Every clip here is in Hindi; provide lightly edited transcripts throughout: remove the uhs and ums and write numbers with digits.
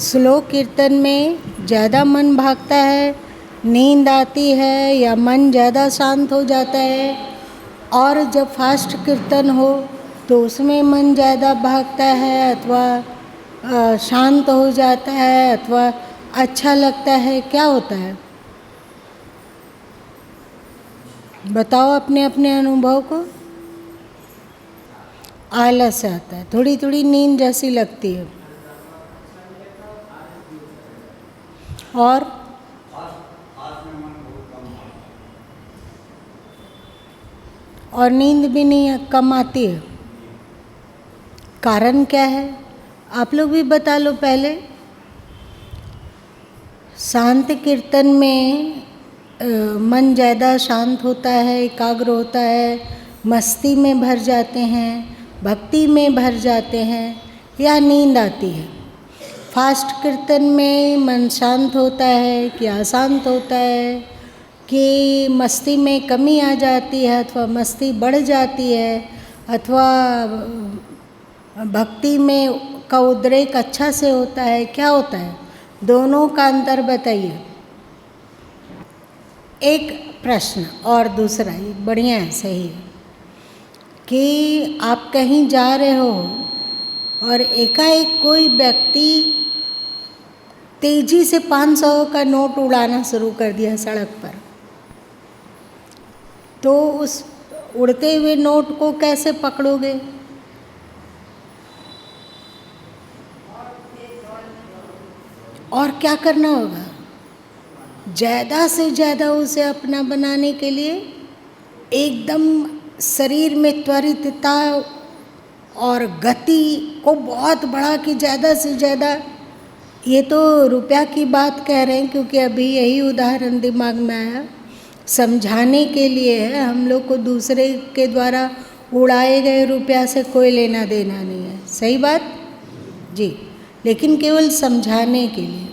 स्लो कीर्तन में ज़्यादा मन भागता है, नींद आती है या मन ज़्यादा शांत हो जाता है, और जब फास्ट कीर्तन हो तो उसमें मन ज़्यादा भागता है अथवा शांत हो जाता है अथवा अच्छा लगता है, क्या होता है? बताओ अपने अपने अनुभव को। आलस आता है, थोड़ी थोड़ी नींद जैसी लगती है, और नींद भी नहीं कम आती है। कारण क्या है आप लोग भी बता लो पहले। शांत कीर्तन में मन ज़्यादा शांत होता है, एकाग्र होता है, मस्ती में भर जाते हैं, भक्ति में भर जाते हैं, या नींद आती है। फास्ट कीर्तन में मन शांत होता है कि अशांत होता है, कि मस्ती में कमी आ जाती है अथवा मस्ती बढ़ जाती है, अथवा भक्ति में का उद्रेक अच्छा से होता है, क्या होता है? दोनों का अंतर बताइए। एक प्रश्न और दूसरा ही बढ़िया है, सही है, कि आप कहीं जा रहे हो और एकाएक कोई व्यक्ति तेजी से 500 का नोट उड़ाना शुरू कर दिया सड़क पर, तो उस उड़ते हुए नोट को कैसे पकड़ोगे? और क्या करना होगा? ज़्यादा से ज़्यादा उसे अपना बनाने के लिए एकदम शरीर में त्वरितता और गति को बहुत बढ़ा कि ज़्यादा से ज़्यादा। ये तो रुपया की बात कह रहे हैं क्योंकि अभी यही उदाहरण दिमाग में आया, समझाने के लिए है। हम लोग को दूसरे के द्वारा उड़ाए गए रुपया से कोई लेना देना नहीं है, सही बात जी, लेकिन केवल समझाने के लिए।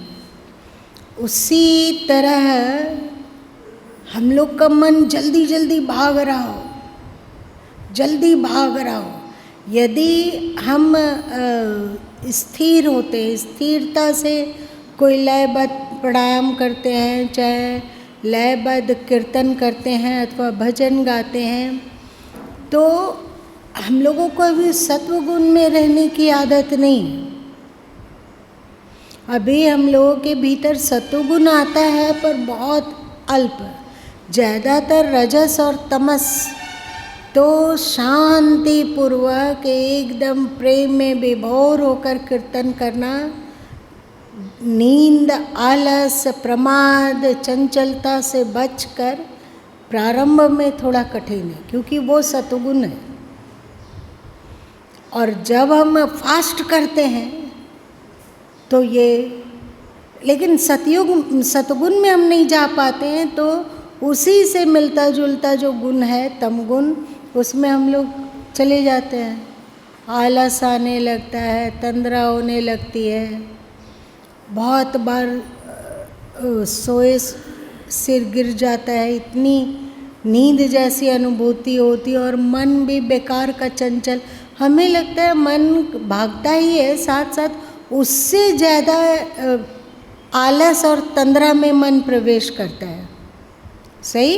उसी तरह हम लोग का मन जल्दी जल्दी भाग रहा हो, जल्दी भाग रहा हो। यदि हम स्थिर होते, स्थिरता से कोई लयबद्ध प्राणायाम करते हैं, चाहे लयबद्ध कीर्तन करते हैं अथवा भजन गाते हैं, तो हम लोगों को अभी सत्वगुण में रहने की आदत नहीं है। अभी हम लोगों के भीतर सत्वगुण आता है पर बहुत अल्प, ज़्यादातर रजस और तमस। तो शांति पूर्वक एकदम प्रेम में विभोर होकर कीर्तन करना, नींद, आलस, प्रमाद, चंचलता से बचकर प्रारंभ में थोड़ा कठिन है क्योंकि वो सत्वगुण है। और जब हम फास्ट करते हैं तो ये, लेकिन सतगुण में हम नहीं जा पाते हैं, तो उसी से मिलता जुलता जो गुण है तमगुण, उसमें हम लोग चले जाते हैं। आलस आने लगता है, तंद्रा होने लगती है, बहुत बार सोए सिर गिर जाता है, इतनी नींद जैसी अनुभूति होती है, और मन भी बेकार का चंचल। हमें लगता है मन भागता ही है, साथ साथ उससे ज़्यादा आलस और तंद्रा में मन प्रवेश करता है, सही।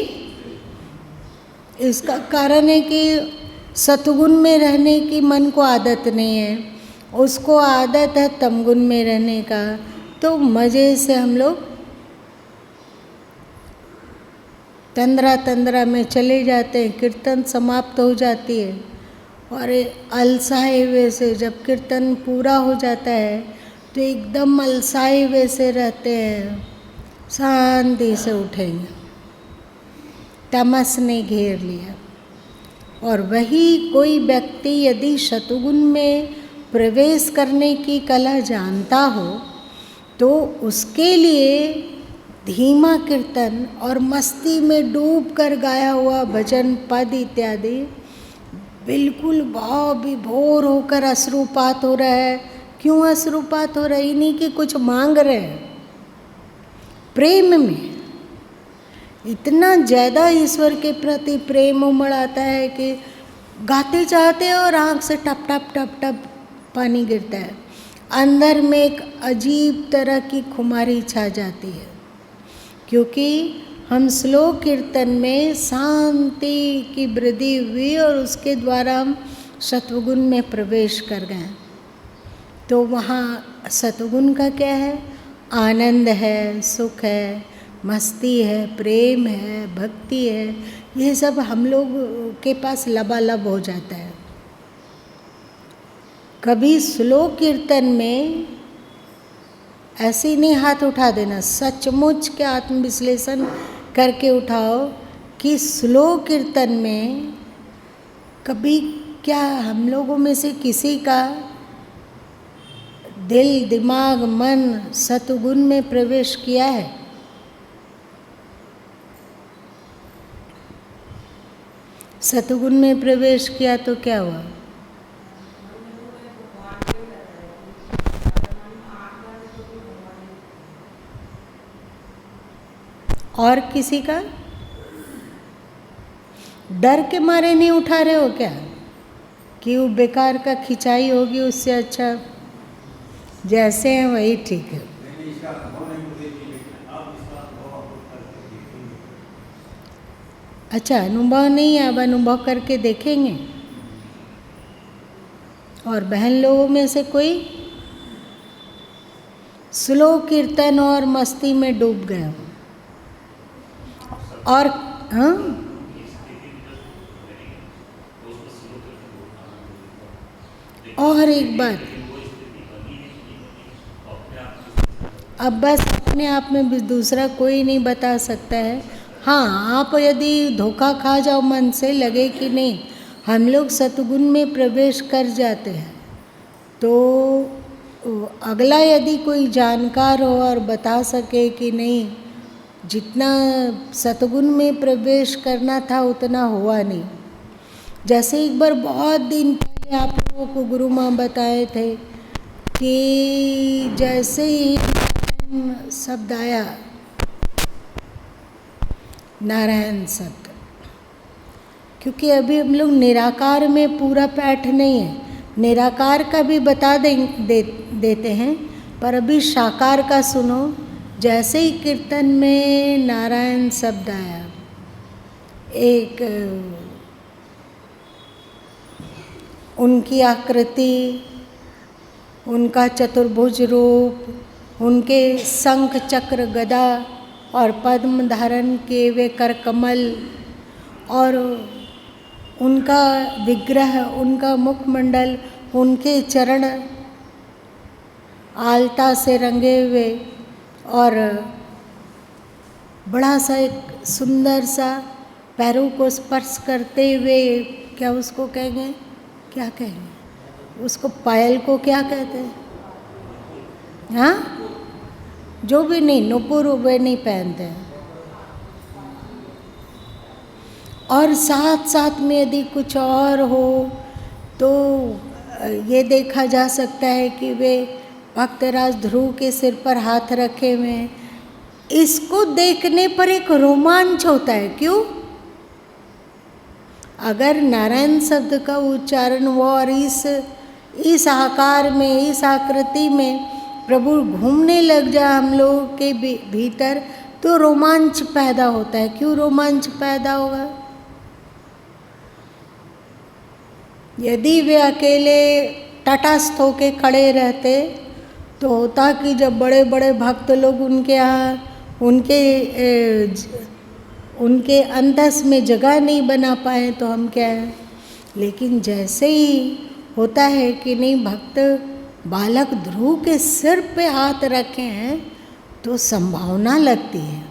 इसका कारण है कि सतगुण में रहने की मन को आदत नहीं है, उसको आदत है तमगुण में रहने का। तो मज़े से हम लोग तंद्रा में चले जाते हैं, कीर्तन समाप्त हो जाती है, और अलसाए हुए से जब कीर्तन पूरा हो जाता है तो एकदम अलसाए हुए से रहते हैं, शांति से उठेंगे, तमस ने घेर लिया। और वही कोई व्यक्ति यदि शतगुण में प्रवेश करने की कला जानता हो तो उसके लिए धीमा कीर्तन और मस्ती में डूब कर गाया हुआ भजन पद इत्यादि बिल्कुल भाव विभोर होकर अश्रुपात हो रहा है। क्यों अश्रुपात हो रहा है? नहीं कि कुछ मांग रहे हैं, प्रेम में इतना ज़्यादा ईश्वर के प्रति प्रेम उमड़ आता है कि गाते चाहते हैं और आँख से टप टप टप टप पानी गिरता है। अंदर में एक अजीब तरह की खुमारी छा जाती है, क्योंकि हम स्लो कीर्तन में शांति की वृद्धि हुई और उसके द्वारा हम सत्वगुण में प्रवेश कर गए। तो वहाँ सत्वगुण का क्या है? आनंद है, सुख है, मस्ती है, प्रेम है, भक्ति है, ये सब हम लोग के पास लबालब हो जाता है। कभी स्लो कीर्तन में ऐसे ही नहीं हाथ उठा देना, सचमुच के आत्मविश्लेषण करके उठाओ कि स्लो कीर्तन में कभी क्या हम लोगों में से किसी का दिल, दिमाग, मन सतगुण में प्रवेश किया है? सतगुण में प्रवेश किया तो क्या हुआ? और किसी का डर के मारे नहीं उठा रहे हो क्या कि वो बेकार का खिंचाई होगी, उससे अच्छा जैसे हैं वही ठीक है। अच्छा, अनुभव नहीं है, अब अनुभव करके देखेंगे। और बहन लोगों में से कोई स्लो कीर्तन और मस्ती में डूब गया और हाँ, और एक बात, अब बस अपने आप में भी दूसरा कोई नहीं बता सकता है। हाँ, आप यदि धोखा खा जाओ मन से, लगे कि नहीं हम लोग सतगुण में प्रवेश कर जाते हैं, तो अगला यदि कोई जानकार हो और बता सके कि नहीं जितना सतगुण में प्रवेश करना था उतना हुआ नहीं। जैसे एक बार बहुत दिन पहले आप लोगों को गुरु माँ बताए थे कि जैसे ही शब्द आया, नारायण शब्द, क्योंकि अभी हम लोग निराकार में पूरा पाठ नहीं है, निराकार का भी बता देते हैं, पर अभी साकार का सुनो। जैसे ही कीर्तन में नारायण शब्द आया, एक उनकी आकृति, उनका चतुर्भुज रूप, उनके शंख चक्र गदा और पद्म धारण किए वे कर कमल, और उनका विग्रह, उनका मुखमंडल, उनके चरण आलता से रंगे हुए, और बड़ा सा एक सुंदर सा पैरों को स्पर्श करते हुए, क्या उसको कहेंगे, क्या कहेंगे उसको, पायल को क्या कहते हैं? हाँ, जो भी नहीं, नुपुर वे नहीं पहनते हैं। और साथ साथ में यदि कुछ और हो तो ये देखा जा सकता है कि वे भक्तराज ध्रुव के सिर पर हाथ रखे हुए हैं। इसको देखने पर एक रोमांच होता है। क्यों? अगर नारायण शब्द का उच्चारण हुआ और इस आकार में, इस आकृति में प्रभु घूमने लग जाए हम लोगों के भीतर, तो रोमांच पैदा होता है। क्यों रोमांच पैदा होगा? यदि वे अकेले तटस्थ होके खड़े रहते तो होता कि जब बड़े बड़े भक्त लोग उनके यहाँ, उनके अंतस में जगह नहीं बना पाए तो हम क्या है। लेकिन जैसे ही होता है कि नहीं, भक्त बालक ध्रुव के सिर पे हाथ रखे हैं, तो संभावना लगती है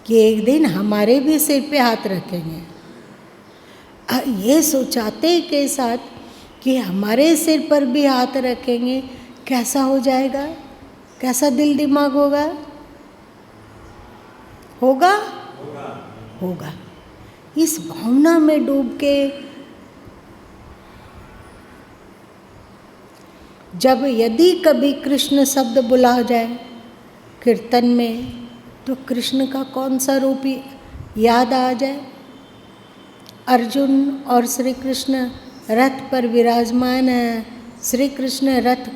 कि एक दिन हमारे भी सिर पे हाथ रखेंगे। ये सोचाते के साथ कि हमारे सिर पर भी हाथ रखेंगे, कैसा हो जाएगा, कैसा दिल दिमाग होगा? होगा? होगा। इस भावना में डूब के जब यदि कभी कृष्ण शब्द बुला जाए कीर्तन में, तो कृष्ण का कौन सा रूप याद आ जाए? अर्जुन और श्री कृष्ण रथ पर विराजमान है। श्री कृष्ण रथ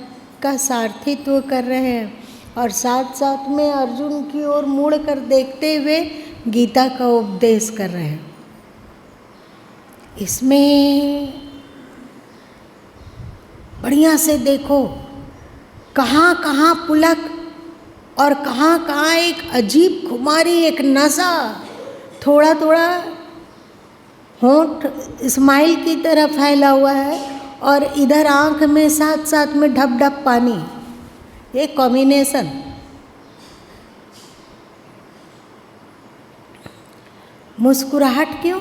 का सारथित्व कर रहे हैं और साथ साथ में अर्जुन की ओर मुड़ कर देखते हुए गीता का उपदेश कर रहे हैं। इसमें बढ़िया से देखो, कहाँ कहाँ पुलक और कहाँ कहाँ एक अजीब खुमारी, एक नशा, थोड़ा थोड़ा होंठ स्माइल की तरह फैला हुआ है और इधर आँख में साथ साथ में ढप ढप पानी। ये कॉम्बिनेशन। मुस्कुराहट क्यों?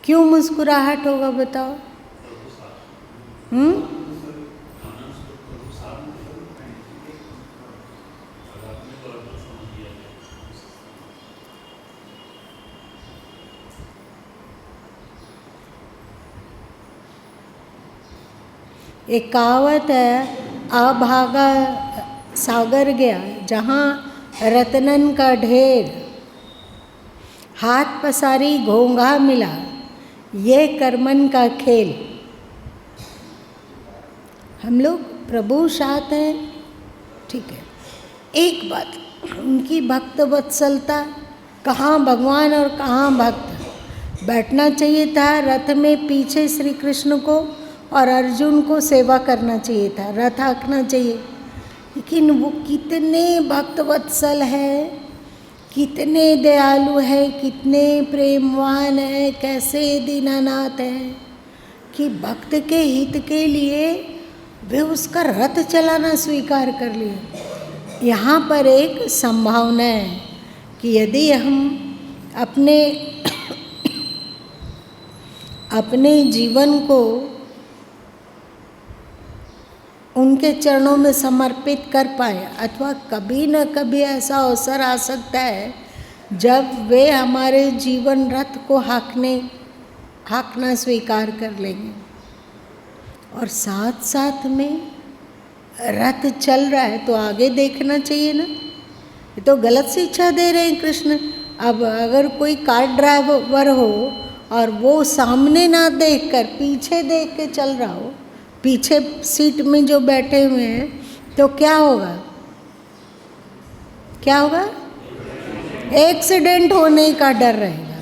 क्यों मुस्कुराहट होगा बताओ? एक कहावत है, अभागा सागर गया जहाँ रत्नन का ढेर, हाथ पसारी घोंघा मिला, ये कर्मन का खेल। हम लोग प्रभु साथ हैं, ठीक है। एक बात, उनकी भक्त वत्सलता, कहाँ भगवान और कहाँ भक्त। बैठना चाहिए था रथ में पीछे श्री कृष्ण को और अर्जुन को सेवा करना चाहिए था, रथ हाँकना चाहिए। लेकिन वो कितने भक्तवत्सल है, कितने दयालु है, कितने प्रेमवान है, कैसे दीनानाथ है कि भक्त के हित के लिए वे उसका रथ चलाना स्वीकार कर लिए। यहाँ पर एक संभावना है कि यदि हम अपने जीवन को उनके चरणों में समर्पित कर पाए, अथवा कभी न कभी ऐसा अवसर आ सकता है जब वे हमारे जीवन रथ को हाँकना स्वीकार कर लेंगे। और साथ साथ में रथ चल रहा है तो आगे देखना चाहिए ना। ये तो गलत शिक्षा दे रहे हैं कृष्ण। अब अगर कोई कार ड्राइवर हो और वो सामने ना देखकर पीछे देख के चल रहा हो, पीछे सीट में जो बैठे हुए हैं, तो क्या होगा? क्या होगा? एक्सीडेंट होने का डर रहेगा।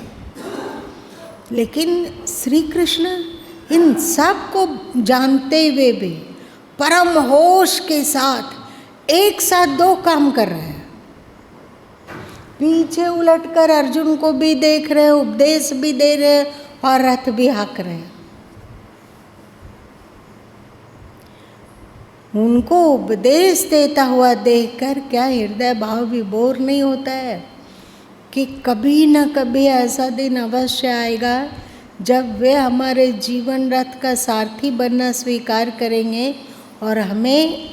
लेकिन श्री कृष्ण इन सब को जानते हुए भी परम होश के साथ एक साथ दो काम कर रहे हैं। पीछे उलटकर अर्जुन को भी देख रहे हैं, उपदेश भी दे रहे हैं और रथ भी हाँक रहे हैं। उनको उपदेश देता हुआ देखकर क्या हृदय भाव विभोर नहीं होता है कि कभी न कभी ऐसा दिन अवश्य आएगा जब वे हमारे जीवन रथ का सारथी बनना स्वीकार करेंगे और हमें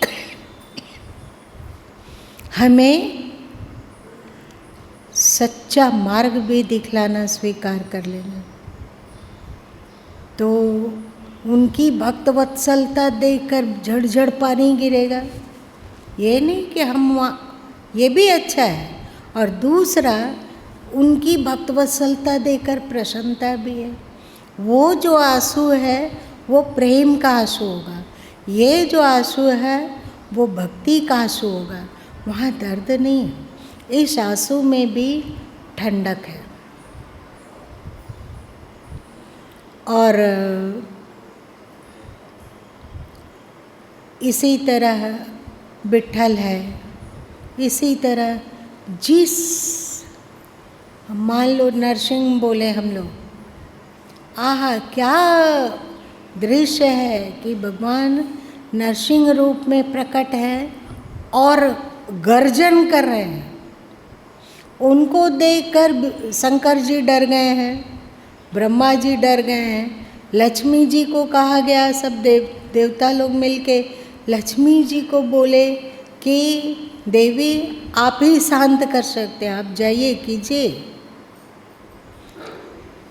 सच्चा मार्ग भी दिखलाना स्वीकार कर लेंगे। तो उनकी भक्त वत्सलता देखकर झड़झड़ पानी गिरेगा। ये नहीं कि ये भी अच्छा है, और दूसरा उनकी भक्त वत्सलता देखकर प्रसन्नता भी है। वो जो आंसू है वो प्रेम का आंसू होगा, ये जो आंसू है वो भक्ति का आंसू होगा। वहाँ दर्द नहीं है, इस आंसू में भी ठंडक है। और इसी तरह विट्ठल है, इसी तरह जिस, मान लो नरसिंह बोले हम लोग, आहा क्या दृश्य है कि भगवान नरसिंह रूप में प्रकट है और गर्जन कर रहे हैं। उनको देखकर शंकर जी डर गए हैं, ब्रह्मा जी डर गए हैं, लक्ष्मी जी को कहा गया, सब देवता लोग मिलके लक्ष्मी जी को बोले कि देवी आप ही शांत कर सकते हैं, आप जाइए कीजिए।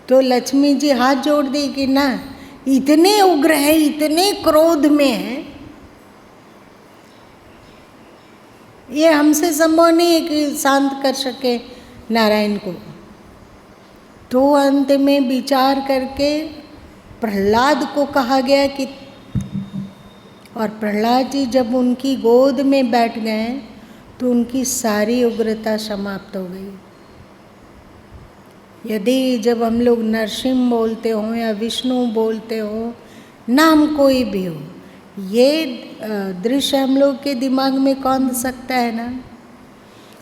तो लक्ष्मी जी हाथ जोड़ दी कि ना, इतने उग्र है, इतने क्रोध में है, ये हमसे संभव नहीं है कि शांत कर सके नारायण को। तो अंत में विचार करके प्रहलाद को कहा गया कि, और प्रहलाद जी जब उनकी गोद में बैठ गए तो उनकी सारी उग्रता समाप्त हो गई। यदि जब हम लोग नरसिंह बोलते हो या विष्णु बोलते हो, नाम कोई भी हो, ये दृश्य हम लोग के दिमाग में कौन सकता है ना।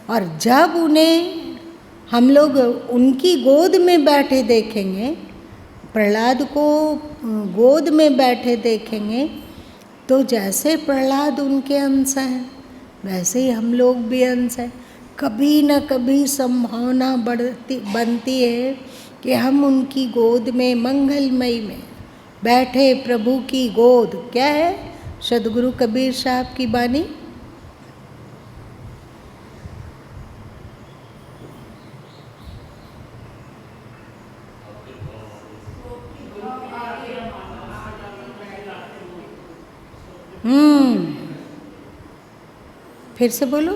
और जब उन्हें हम लोग उनकी गोद में बैठे देखेंगे, प्रहलाद को गोद में बैठे देखेंगे, तो जैसे प्रहलाद उनके अंश हैं वैसे ही हम लोग भी अंश हैं। कभी न कभी संभावना बनती है कि हम उनकी गोद में, मंगलमयी में बैठे प्रभु की गोद। क्या है सदगुरु कबीर साहब की बानी, फिर से बोलो।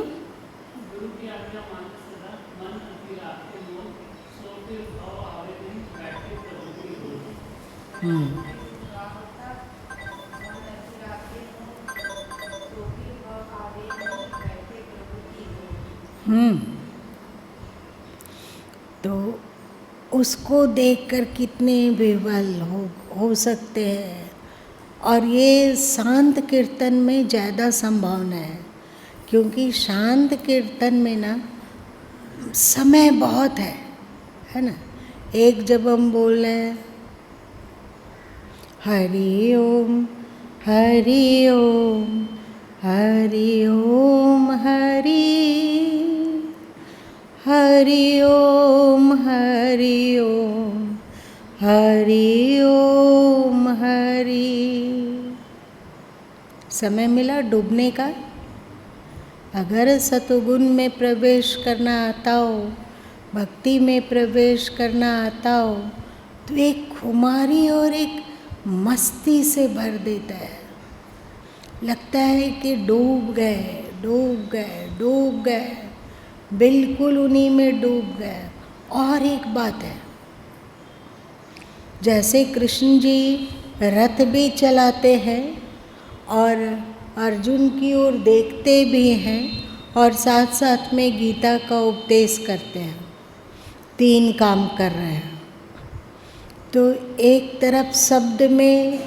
तो उसको देखकर कितने विह्वल हो सकते हैं। और ये शांत कीर्तन में ज़्यादा संभावना है, क्योंकि शांत कीर्तन में ना समय बहुत है ना। एक जब हम बोल रहे हैं हरि ओम हरि ओम हरि ओम हरि ओम हरि ओम हरि ओम हरि, समय मिला डूबने का। अगर सतोगुण में प्रवेश करना आता हो, भक्ति में प्रवेश करना आता हो, तो एक खुमारी और एक मस्ती से भर देता है। लगता है कि डूब गए, बिल्कुल उन्हीं में डूब गए। और एक बात है, जैसे कृष्ण जी रथ भी चलाते हैं और अर्जुन की ओर देखते भी हैं और साथ साथ में गीता का उपदेश करते हैं, 3 काम कर रहे हैं। तो एक तरफ शब्द में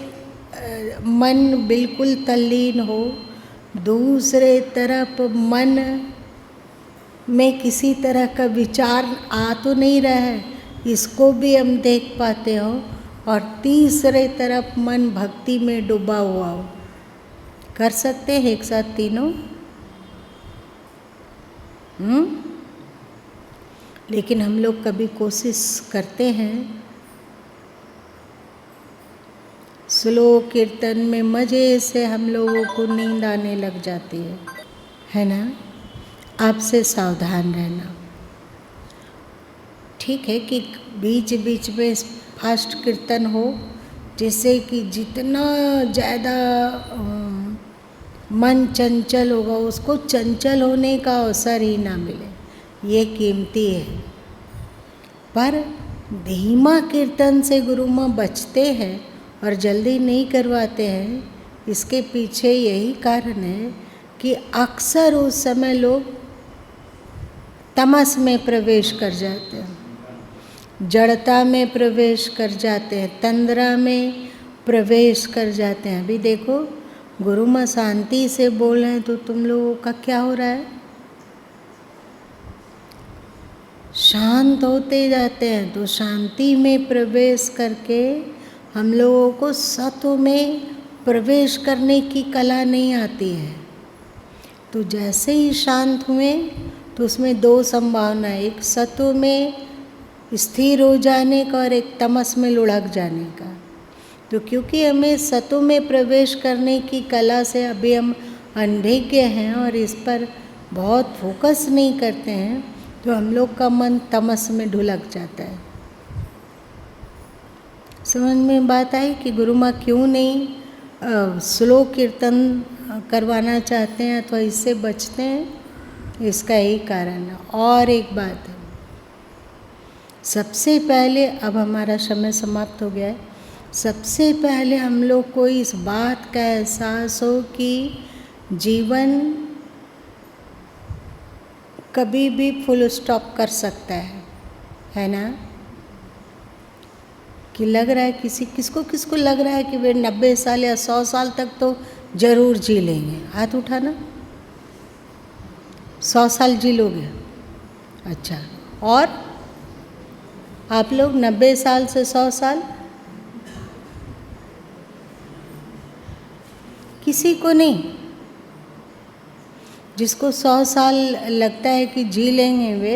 मन बिल्कुल तल्लीन हो, दूसरे तरफ मन में किसी तरह का विचार आ तो नहीं रहा है, इसको भी हम देख पाते हो, और तीसरे तरफ मन भक्ति में डूबा हुआ हो। कर सकते हैं एक साथ तीनों? लेकिन हम लोग कभी कोशिश करते हैं। स्लो कीर्तन में मज़े से हम लोगों को नींद आने लग जाती है ना। आपसे सावधान रहना। ठीक है कि बीच बीच में फास्ट कीर्तन हो, जिससे कि जितना ज़्यादा मन चंचल होगा उसको चंचल होने का अवसर ही ना मिले, ये कीमती है। पर धीमा कीर्तन से गुरु माँ बचते हैं और जल्दी नहीं करवाते हैं। इसके पीछे यही कारण है कि अक्सर उस समय लोग तमस में प्रवेश कर जाते हैं, जड़ता में प्रवेश कर जाते हैं, तंद्रा में प्रवेश कर जाते हैं। अभी देखो गुरु माँ शांति से बोल रहे हैं तो तुम लोगों का क्या हो रहा है? शांत होते जाते हैं। तो शांति में प्रवेश करके हम लोगों को सत्व में प्रवेश करने की कला नहीं आती है। तो जैसे ही शांत हुए तो उसमें 2 संभावना है, एक सत्व में स्थिर हो जाने का और एक तमस में लुढ़क जाने का। तो क्योंकि हमें सत्व में प्रवेश करने की कला से अभी हम अनभिज्ञ हैं और इस पर बहुत फोकस नहीं करते हैं, तो हम लोग का मन तमस में ढुलक जाता है। समझ में बात आई कि गुरु माँ क्यों नहीं स्लो कीर्तन करवाना चाहते हैं अथवा इससे बचते हैं? इसका यही कारण है। और एक बात है, सबसे पहले, अब हमारा समय समाप्त हो गया है, सबसे पहले हम लोग को इस बात का एहसास हो कि जीवन कभी भी फुल स्टॉप कर सकता है ना। कि लग रहा है किसको लग रहा है कि वे 90 साल या 100 साल तक तो ज़रूर जी लेंगे। हाथ उठाना। 100 साल जी लोगे? अच्छा। और आप लोग 90 साल से 100 साल? किसी को नहीं। जिसको 100 साल लगता है कि जी लेंगे वे,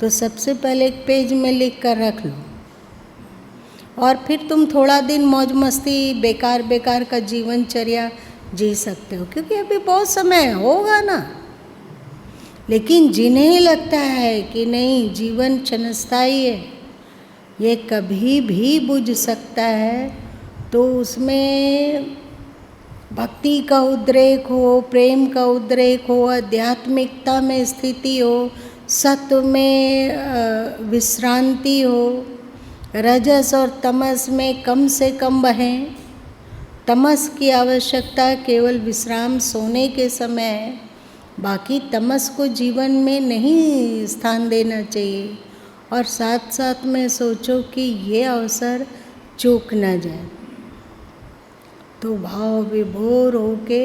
तो सबसे पहले एक पेज में लिख कर रख लो, और फिर तुम थोड़ा दिन मौज मस्ती बेकार का जीवनचर्या जी सकते हो, क्योंकि अभी बहुत समय होगा ना। लेकिन जिन्हें लगता है कि नहीं, जीवन क्षणस्थायी है, ये कभी भी बुझ सकता है, तो उसमें भक्ति का उद्रेक हो, प्रेम का उद्रेक हो, आध्यात्मिकता में स्थिति हो, सत्व में विश्रांति हो, रजस और तमस में कम से कम बहें। तमस की आवश्यकता केवल विश्राम सोने के समय है, बाकी तमस को जीवन में नहीं स्थान देना चाहिए। और साथ साथ में सोचो कि ये अवसर चूक ना जाए। तो भाव विभोर होके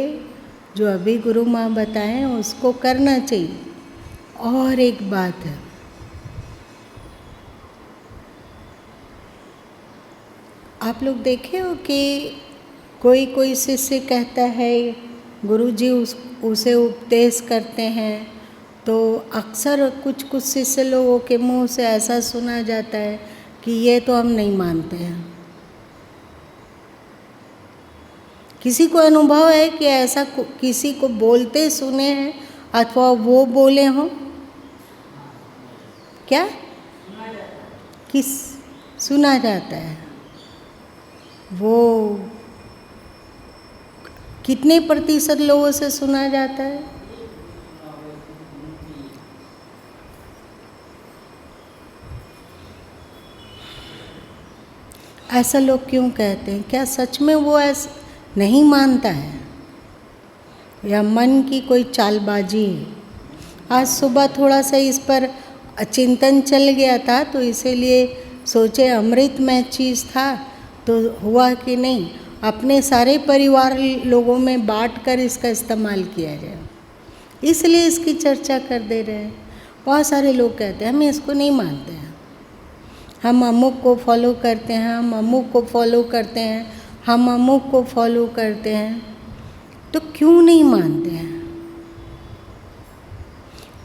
जो अभी गुरु माँ बताएं उसको करना चाहिए। और एक बात है, आप लोग देखे हो कि कोई शिष्य कहता है गुरुजी उसे उपदेश करते हैं, तो अक्सर कुछ शिष्य लोगों के मुंह से ऐसा सुना जाता है कि ये तो हम नहीं मानते हैं। किसी को अनुभव है कि ऐसा किसी को बोलते सुने हैं अथवा वो बोले हों? क्या सुना जाता है? वो कितने प्रतिशत लोगों से सुना जाता है? ऐसा लोग क्यों कहते हैं? क्या सच में वो ऐसा नहीं मानता है, या मन की कोई चालबाजी है? आज सुबह थोड़ा सा इस पर चिंतन चल गया था, तो इसीलिए सोचे अमृतमय चीज़ था तो हुआ कि नहीं, अपने सारे परिवार लोगों में बांट कर इसका इस्तेमाल किया जाए, इसलिए इसकी चर्चा कर दे रहे हैं। बहुत सारे लोग कहते हैं हम इसको नहीं मानते हैं, हम अमुक को फॉलो करते हैं, हम अमुक को फॉलो करते हैं, हम अमुक को फॉलो करते हैं। तो क्यों नहीं मानते हैं?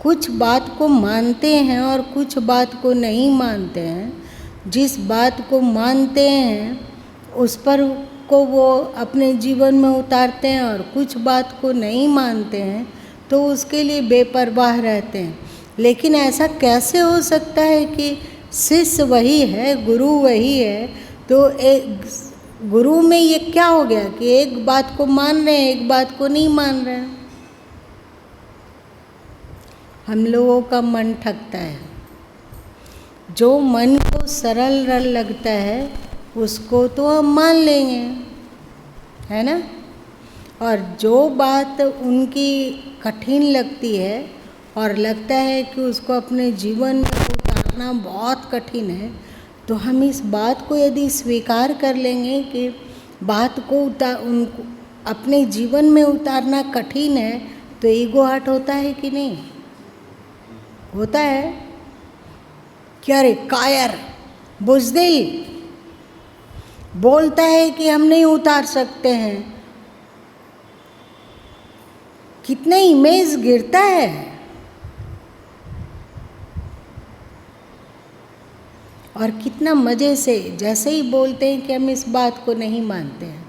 कुछ बात को मानते हैं और कुछ बात को नहीं मानते हैं। जिस बात को मानते हैं उस पर को वो अपने जीवन में उतारते हैं, और कुछ बात को नहीं मानते हैं तो उसके लिए बेपरवाह रहते हैं। लेकिन ऐसा कैसे हो सकता है कि शिष्य वही है, गुरु वही है, तो एक गुरु में ये क्या हो गया कि एक बात को मान रहे हैं, एक बात को नहीं मान रहे हैं? हम लोगों का मन ठगता है। जो मन को सरल लगता है उसको तो हम मान लेंगे, है ना। और जो बात उनकी कठिन लगती है और लगता है कि उसको अपने जीवन में उतारना बहुत कठिन है, तो हम इस बात को यदि स्वीकार कर लेंगे कि बात को उनको अपने जीवन में उतारना कठिन है, तो ईगो हर्ट होता है कि नहीं होता है? क्या रे कायर बुज़दिल बोलता है कि हम नहीं उतार सकते हैं, कितना इमेज गिरता है। और कितना मज़े से जैसे ही बोलते हैं कि हम इस बात को नहीं मानते हैं,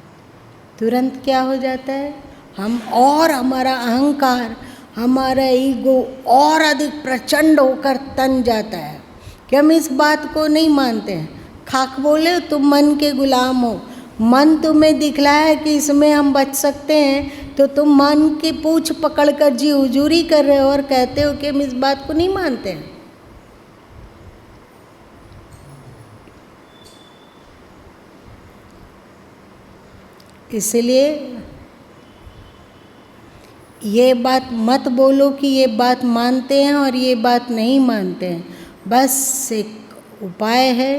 तुरंत क्या हो जाता है, हम और हमारा अहंकार, हमारा ईगो और अधिक प्रचंड होकर तन जाता है कि हम इस बात को नहीं मानते हैं। खाक बोले तुम मन के गुलाम हो, मन तुम्हें दिखलाया है कि इसमें हम बच सकते हैं, तो तुम मन की पूंछ पकड़कर जी हुजूरी कर रहे हो और कहते हो कि हम इस बात को नहीं मानते हैं। इसलिए ये बात मत बोलो कि ये बात मानते हैं और ये बात नहीं मानते हैं। बस एक उपाय है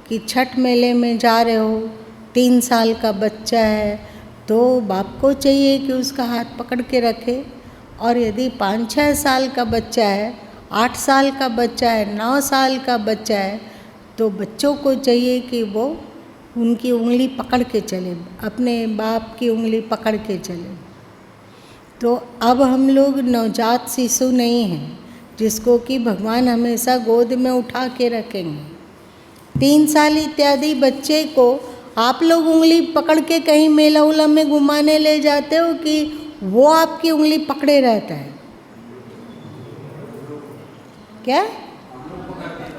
कि छठ मेले में जा रहे हो, 3 साल का बच्चा है तो बाप को चाहिए कि उसका हाथ पकड़ के रखे, और यदि 5-6 साल का बच्चा है, 8 साल का बच्चा है, 9 साल का बच्चा है, तो बच्चों को चाहिए कि वो उनकी उंगली पकड़ के चले, अपने बाप की उंगली पकड़ के चले। तो अब हम लोग नवजात शिशु नहीं हैं जिसको कि भगवान हमेशा गोद में उठा के रखेंगे। 3 साल इत्यादि बच्चे को आप लोग उंगली पकड़ के कहीं मेला उला में घुमाने ले जाते हो कि वो आपकी उंगली पकड़े रहता है क्या?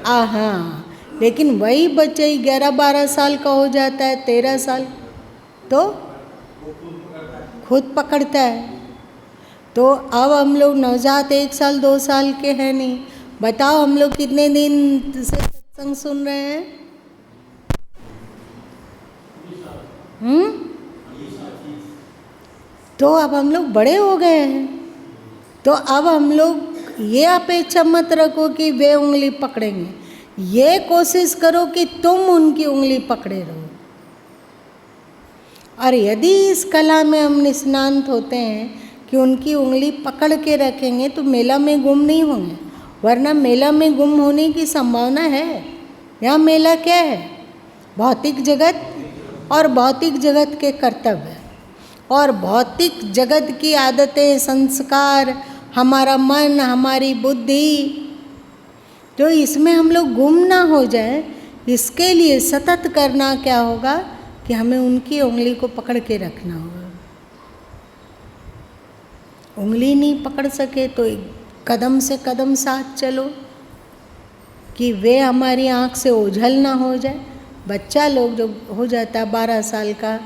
हाँ, लेकिन वही बच्चे 11-12 साल का हो जाता है, 13 साल, तो खुद पकड़ता है। तो अब हम लोग नवजात 1 साल 2 साल के हैं नहीं, बताओ हम लोग कितने दिन से सत्संग सुन रहे हैं? तो अब हम लोग बड़े हो गए हैं, तो अब हम लोग ये अपेक्षा मत रखो कि वे उंगली पकड़ेंगे, ये कोशिश करो कि तुम उनकी उंगली पकड़े रहो। और यदि इस कला में हम निष्णात होते हैं कि उनकी उंगली पकड़ के रखेंगे तो मेला में गुम नहीं होंगे, वरना मेला में गुम होने की संभावना है। यहाँ मेला क्या है? भौतिक जगत और भौतिक जगत के कर्तव्य और भौतिक जगत की आदतें, संस्कार, हमारा मन, हमारी बुद्धि, तो इसमें हम लोग गुम ना हो जाए, इसके लिए सतत करना क्या होगा कि हमें उनकी उंगली को पकड़ के रखना होगा। उंगली नहीं पकड़ सके तो एक कदम से कदम साथ चलो कि वे हमारी आँख से ओझल ना हो जाए। बच्चा लोग जो हो जाता है 12 साल का,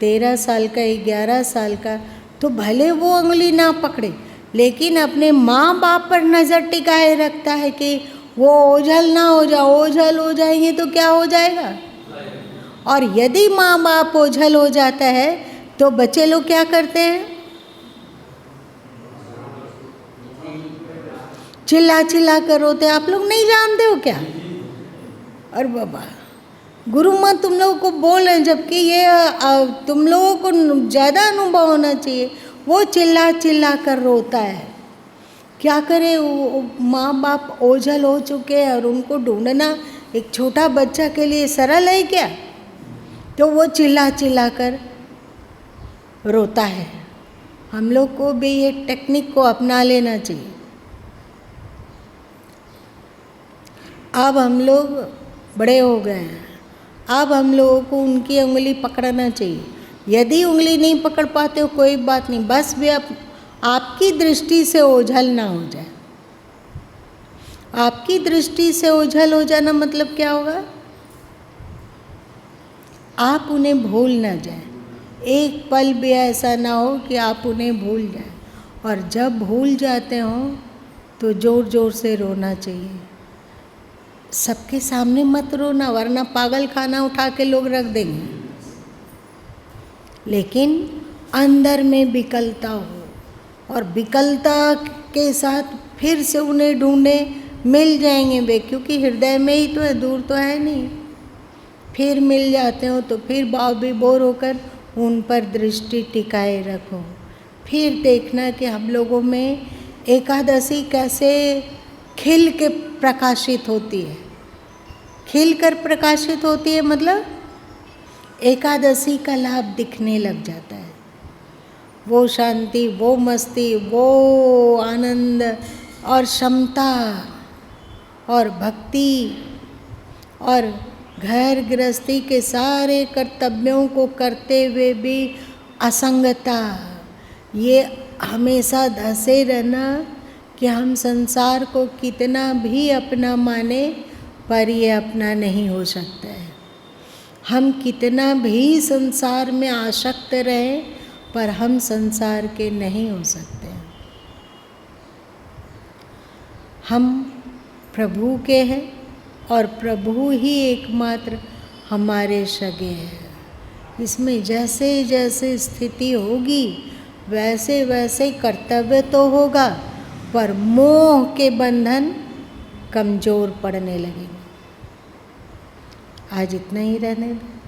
13 साल का, 11 साल का, तो भले वो उंगली ना पकड़े लेकिन अपने माँ बाप पर नज़र टिकाए रखता है कि वो ओझल ना हो जाए। ओझल हो जाएंगे तो क्या हो जाएगा? और यदि माँ बाप ओझल हो जाता है तो बच्चे लोग क्या करते हैं? चिल्ला चिल्ला कर रोते। आप लोग नहीं जानते हो क्या? और बाबा गुरु माँ तुम लोगों को बोल रहे हैं, जबकि ये तुम लोगों को ज़्यादा अनुभव होना चाहिए। वो चिल्ला चिल्ला कर रोता है, क्या करे? माँ बाप ओझल हो चुके हैं और उनको ढूंढना एक छोटा बच्चा के लिए सरल है क्या? तो वो चिल्ला चिल्ला कर रोता है। हम लोग को भी ये टेक्निक को अपना लेना चाहिए। अब हम लोग बड़े हो गए हैं, अब हम लोगों को उनकी उंगली पकड़ना चाहिए। यदि उंगली नहीं पकड़ पाते हो कोई बात नहीं, बस वे आपकी दृष्टि से ओझल ना हो जाए। आपकी दृष्टि से ओझल हो जाना मतलब क्या होगा? आप उन्हें भूल ना जाए। एक पल भी ऐसा ना हो कि आप उन्हें भूल जाए, और जब भूल जाते हो तो ज़ोर ज़ोर से रोना चाहिए। सबके सामने मत रोना, वरना पागल खाना उठा के लोग रख देंगे। लेकिन अंदर में विकलता हो, और विकलता के साथ फिर से उन्हें ढूंढे, मिल जाएंगे वे, क्योंकि हृदय में ही तो है, दूर तो है नहीं। फिर मिल जाते हो तो फिर भाव विभोर होकर उन पर दृष्टि टिकाए रखो। फिर देखना कि हम लोगों में एकादशी कैसे खिल के प्रकाशित होती है। खिल कर प्रकाशित होती है मतलब एकादशी का लाभ दिखने लग जाता है। वो शांति, वो मस्ती, वो आनंद और क्षमता और भक्ति और घर गृहस्थी के सारे कर्तव्यों को करते हुए भी असंगता, ये हमेशा धसे रहना कि हम संसार को कितना भी अपना माने पर ये अपना नहीं हो सकता है। हम कितना भी संसार में आसक्त रहें पर हम संसार के नहीं हो सकते। हम प्रभु के हैं और प्रभु ही एकमात्र हमारे सगे हैं। इसमें जैसे जैसे स्थिति होगी वैसे वैसे कर्तव्य तो होगा, पर मोह के बंधन कमज़ोर पड़ने लगेंगे। आज इतना ही रहने दें।